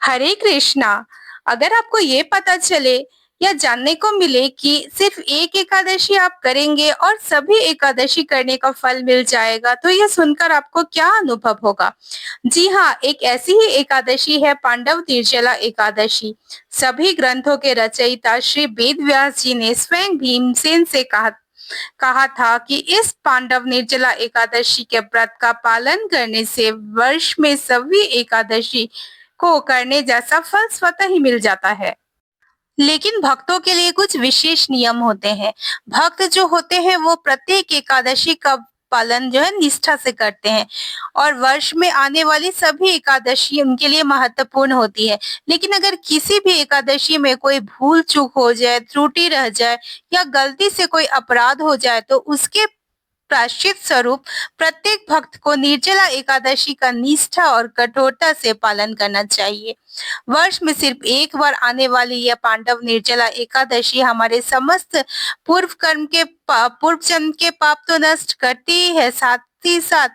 हरे कृष्णा। अगर आपको ये पता चले या जानने को मिले कि सिर्फ एक एकादशी आप करेंगे और सभी एकादशी करने का फल मिल जाएगा, तो ये सुनकर आपको क्या अनुभव होगा? जी हाँ, एक ऐसी ही एकादशी है पांडव निर्जला एकादशी। सभी ग्रंथों के रचयिता श्री वेद व्यास जी ने स्वयं भीमसेन से कहा था कि इस पांडव निर्जला एकादशी के व्रत का पालन करने से वर्ष में सभी एकादशी को करने जैसा फल स्वतः ही मिल जाता है। लेकिन भक्तों के लिए कुछ विशेष नियम होते हैं। भक्त जो होते हैं वो प्रत्येक एकादशी का पालन जो है निष्ठा से करते हैं और वर्ष में आने वाली सभी एकादशी उनके लिए महत्वपूर्ण होती है। लेकिन अगर किसी भी एकादशी में कोई भूल चूक हो जाए, त्रुटि रह जाए या गलती से कोई अपराध हो जाए तो उसके प्रायश्चित स्वरूप प्रत्येक भक्त को निर्जला एकादशी का निष्ठा और कठोरता से पालन करना चाहिए। वर्ष में सिर्फ एक बार आने वाली यह पांडव निर्जला एकादशी हमारे समस्त पूर्व जन्म के पाप तो नष्ट करती ही है, साथ ही साथ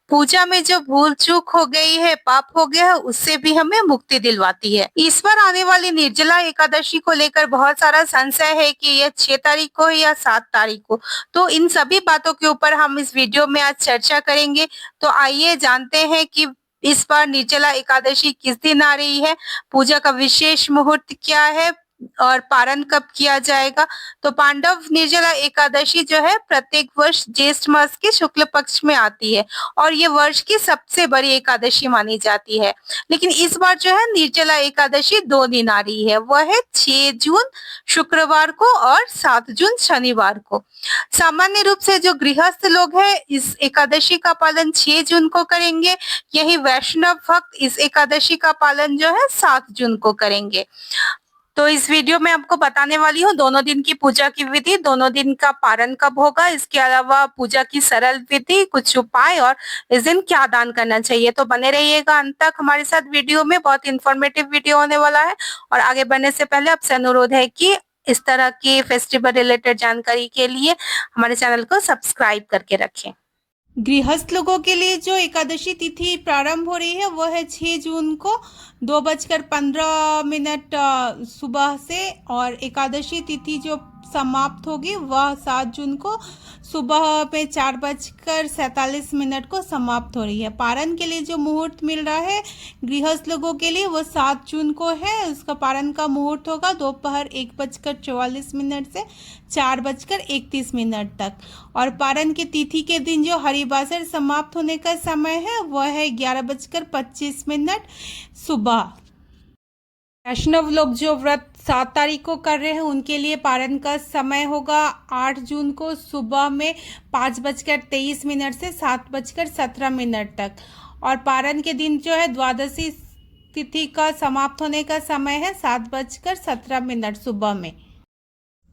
पूजा में जो भूल चूक हो गई है, पाप हो गया है, उससे भी हमें मुक्ति दिलवाती है। इस बार आने वाली निर्जला एकादशी को लेकर बहुत सारा संशय है कि यह 6 तारीख को है या 7 तारीख को। तो इन सभी बातों के ऊपर हम इस वीडियो में आज चर्चा करेंगे। तो आइए जानते हैं कि इस बार निर्जला एकादशी किस दिन आ रही है, पूजा का विशेष मुहूर्त क्या है और पारण कब किया जाएगा। तो पांडव निर्जला एकादशी जो है प्रत्येक वर्ष ज्येष्ठ मास के शुक्ल पक्ष में आती है और ये वर्ष की सबसे बड़ी एकादशी मानी जाती है। लेकिन इस बार जो है निर्जला एकादशी 2 दिन आ रही है, वह है 6 जून शुक्रवार को और 7 जून शनिवार को। सामान्य रूप से जो गृहस्थ लोग हैं इस एकादशी का पालन 6 जून को करेंगे, यही वैष्णव भक्त इस एकादशी का पालन जो है 7 जून को करेंगे। तो इस वीडियो में आपको बताने वाली हूँ दोनों दिन की पूजा की विधि, दोनों दिन का पारण कब होगा, इसके अलावा पूजा की सरल विधि, कुछ उपाय और इस दिन क्या दान करना चाहिए। तो बने रहिएगा अंत तक हमारे साथ, वीडियो में बहुत इंफॉर्मेटिव वीडियो होने वाला है। और आगे बढ़ने से पहले आपसे अनुरोध है कि इस तरह की फेस्टिवल रिलेटेड जानकारी के लिए हमारे चैनल को सब्सक्राइब करके रखें। गृहस्थ लोगों के लिए जो एकादशी तिथि प्रारंभ हो रही है वह है 6 जून को 2:15 सुबह से, और एकादशी तिथि जो समाप्त होगी वह 7 जून को सुबह में 4:47 को समाप्त हो रही है। पारण के लिए जो मुहूर्त मिल रहा है गृहस्थ लोगों के लिए वो 7 जून को है। उसका पारण का मुहूर्त होगा दोपहर 1:44 से 4:31 तक। और पारण की तिथि के दिन जो हरिवासर समाप्त होने का समय है वह है 11:25 सुबह। वैष्णव लोग जो व्रत 7 तारीख को कर रहे हैं उनके लिए पारण का समय होगा 8 जून को सुबह में 5:23 से 7:17 तक। और पारण के दिन जो है द्वादशी तिथि का समाप्त होने का समय है 7:17 सुबह में।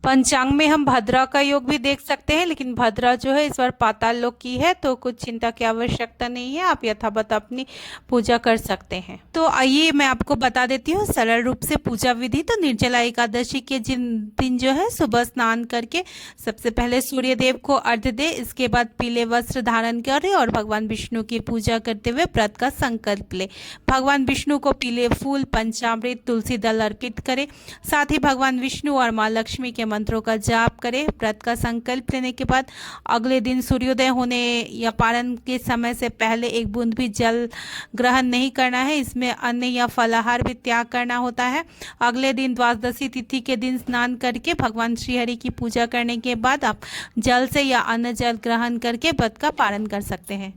पंचांग में हम भद्रा का योग भी देख सकते हैं, लेकिन भद्रा जो है इस बार पाताल लोक की है, तो कुछ चिंता की आवश्यकता नहीं है, आप यथावत अपनी पूजा कर सकते हैं। तो आइए मैं आपको बता देती हूँ सरल रूप से पूजा विधि। तो निर्जला एकादशी के दिन जो है सुबह स्नान करके सबसे पहले सूर्य देव को अर्घ्य दे, इसके बाद पीले वस्त्र धारण करे और भगवान विष्णु की पूजा करते हुए व्रत का संकल्प ले। भगवान विष्णु को पीले फूल, पंचामृत, तुलसी दल अर्पित करे। साथ ही भगवान विष्णु और माँ लक्ष्मी के मंत्रों का जाप करें। व्रत का संकल्प लेने के बाद अगले दिन सूर्योदय होने या पारण के समय से पहले एक बूंद भी जल ग्रहण नहीं करना है। इसमें अन्न या फलाहार भी त्याग करना होता है। अगले दिन द्वादशी तिथि के दिन स्नान करके भगवान श्रीहरि की पूजा करने के बाद आप जल से या अन्न जल ग्रहण करके व्रत का पारण कर सकते हैं।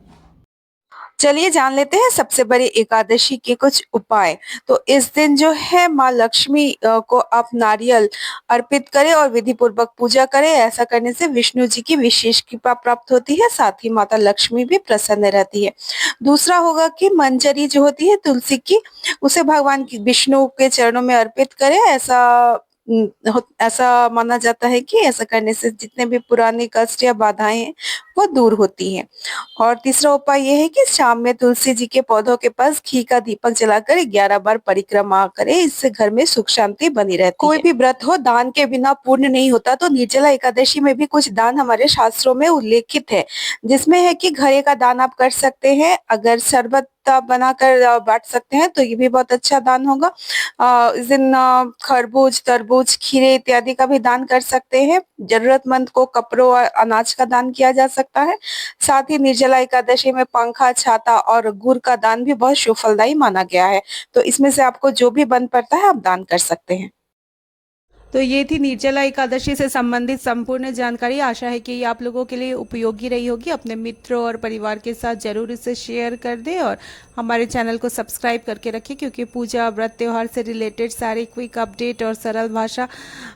चलिए जान लेते हैं सबसे बड़ी एकादशी के कुछ उपाय। तो इस दिन जो है माँ लक्ष्मी को आप नारियल अर्पित करें और विधि पूर्वक पूजा करें। ऐसा करने से विष्णु जी की विशेष कृपा प्राप्त होती है, साथ ही माता लक्ष्मी भी प्रसन्न रहती है। दूसरा होगा कि मंजरी जो होती है तुलसी की, उसे भगवान विष्णु के चरणों में अर्पित करें। ऐसा माना जाता है कि ऐसा करने से जितने भी पुराने कष्ट या बाधाएं हैं वो दूर होती हैं। और तीसरा उपाय यह है कि शाम में तुलसी जी के पौधों के पास घी का दीपक जलाकर 11 बार परिक्रमा करें, इससे घर में सुख शांति बनी रहती है। कोई भी व्रत हो दान के बिना पूर्ण नहीं होता, तो निर्जला एकादशी में भी कुछ दान हमारे शास्त्रों में उल्लेखित है, जिसमें है कि घड़े का दान आप कर सकते हैं। अगर शरबत आप बनाकर बाँट सकते हैं, तो ये भी बहुत अच्छा दान होगा। इस दिन खरबूज, तरबूज, खीरे इत्यादि का भी दान कर सकते हैं। ज़रूरतमंद को कपड़ों और अनाज का दान किया जा सकता है। साथ ही निर्जला एकादशी में पंखा, छाता और गुड़ का दान भी बहुत शुभ फलदायी माना गया है। तो इसमें से आपको जो भी बन पड़ता है, आप दान कर सकते हैं। तो ये थी निर्जला एकादशी से संबंधित संपूर्ण जानकारी। आशा है कि ये आप लोगों के लिए उपयोगी रही होगी। अपने मित्रों और परिवार के साथ ज़रूर इसे शेयर कर दें और हमारे चैनल को सब्सक्राइब करके रखें, क्योंकि पूजा, व्रत, त्यौहार से रिलेटेड सारे क्विक अपडेट और सरल भाषा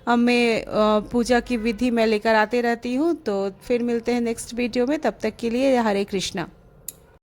में पूजा की विधि मैं लेकर आते रहती हूँ। तो फिर मिलते हैं नेक्स्ट वीडियो में, तब तक के लिए हरे कृष्णा।